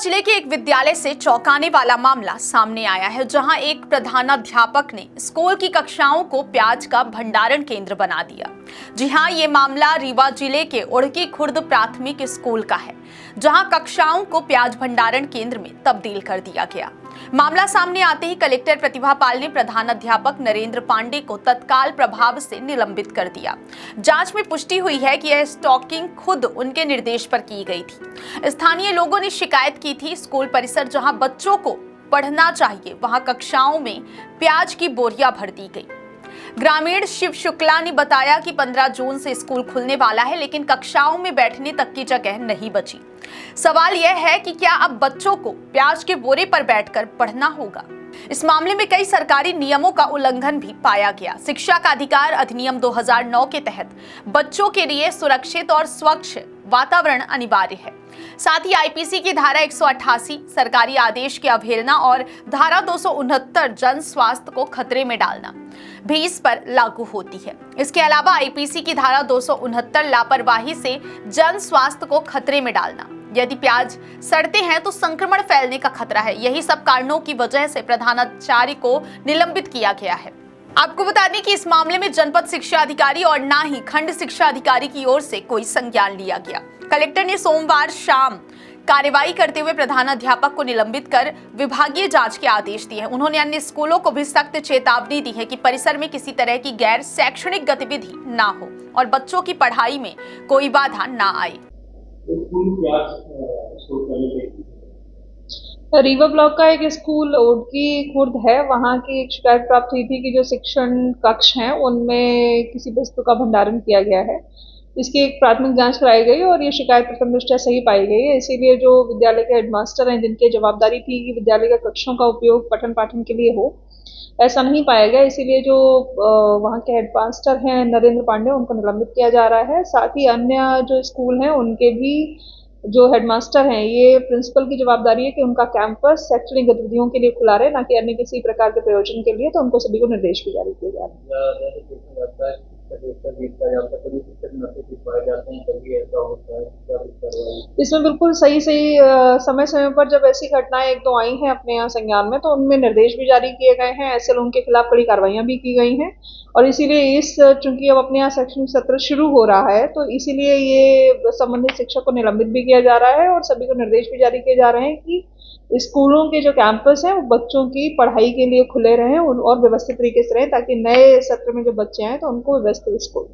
जिले के एक विद्यालय से चौंकाने वाला मामला सामने आया है, जहां एक प्रधानाध्यापक ने स्कूल की कक्षाओं को प्याज का भंडारण केंद्र बना दिया। जी हां, ये मामला रीवा जिले के उड़की खुर्द प्राथमिक स्कूल का है, जहां कक्षाओं को प्याज भंडारण केंद्र में तब्दील कर दिया गया। मामला सामने आते ही कलेक्टर प्रतिभा पाल ने प्रधानाध्यापक नरेंद्र पांडे को तत्काल प्रभाव से निलंबित कर दिया। जांच में पुष्टि हुई है कि यह स्टॉकिंग खुद उनके निर्देश पर की गई थी। स्थानीय लोगों ने शिकायत की थी, स्कूल परिसर जहां बच्चों को पढ़ना चाहिए, वहां कक्षाओं में प्याज की बोरियां भर दी गई। ग्रामीण शिव शुक्ला ने बताया कि 15 जून से स्कूल खुलने वाला है, लेकिन कक्षाओं में बैठने तक की जगह नहीं बची। सवाल यह है कि क्या अब बच्चों को प्याज के बोरे पर बैठकर पढ़ना होगा? इस मामले में कई सरकारी नियमों का उल्लंघन भी पाया गया। शिक्षा का अधिकार अधिनियम 2009 के तहत बच्चों के लिए सुरक्षित और स्वच्छ वातावरण अनिवार्य है। साथ ही आईपीसी की धारा 188 सरकारी आदेश की अवहेलना और धारा 269 जन स्वास्थ्य को खतरे में डालना भी इस पर लागू होती है। इसके अलावा आईपीसी की धारा 269 लापरवाही से जन स्वास्थ्य को खतरे में डालना। यदि प्याज सड़ते हैं तो संक्रमण फैलने का खतरा है। यही सब कारणों की वजह से प्रधानाचार्य को निलंबित किया गया है। आपको बता दें कि इस मामले में जनपद शिक्षा अधिकारी और ना ही खंड शिक्षा अधिकारी की ओर से कोई संज्ञान लिया गया। कलेक्टर ने सोमवार शाम कार्रवाई करते हुए प्रधानाध्यापक को निलंबित कर विभागीय जांच के आदेश दिए हैं। उन्होंने अन्य स्कूलों को भी सख्त चेतावनी दी है कि परिसर में किसी तरह की गैर शैक्षणिक गतिविधि ना हो और बच्चों की पढ़ाई में कोई बाधा ना आए। रीवा ब्लॉक का एक स्कूल उड़की खुर्द है, वहाँ की एक शिकायत प्राप्त हुई थी कि जो शिक्षण कक्ष हैं उनमें किसी वस्तु का भंडारण किया गया है। इसकी एक प्राथमिक जांच कराई गई और ये शिकायत प्रथम दृष्टया सही पाई गई है। इसीलिए जो विद्यालय के हेडमास्टर हैं, जिनकी जवाबदारी थी कि विद्यालय के कक्षों का उपयोग पठन पाठन के लिए हो, ऐसा नहीं पाया गया। इसीलिए जो वहाँ के हेडमास्टर हैं नरेंद्र पांडे, उनको निलंबित किया जा रहा है। साथ ही अन्य जो स्कूल हैं उनके भी जो हेडमास्टर हैं, ये प्रिंसिपल की जवाबदारी है कि उनका कैंपस शैक्षणिक गतिविधियों के लिए खुला रहे, ना कि अन्य किसी प्रकार के प्रयोजन के लिए। तो उनको सभी को निर्देश भी जारी किए जा रहे हैं। इसमें बिल्कुल सही समय समय पर जब ऐसी घटनाएं 1-2 आई हैं अपने यहाँ संज्ञान में, तो उनमें निर्देश भी जारी किए गए हैं। ऐसे लोगों के खिलाफ कड़ी कार्रवाइयां भी की गई हैं। और इसीलिए चूंकि अब अपने यहाँ शैक्षणिक सत्र शुरू हो रहा है, तो इसीलिए ये संबंधित शिक्षक को निलंबित भी किया जा रहा है और सभी को निर्देश भी जारी किए जा रहे हैं कि स्कूलों के जो कैंपस हैं वो बच्चों की पढ़ाई के लिए खुले रहें और व्यवस्थित तरीके से रहें, ताकि नए सत्र में जो बच्चे आए तो उनको व्यवस्थित स्कूल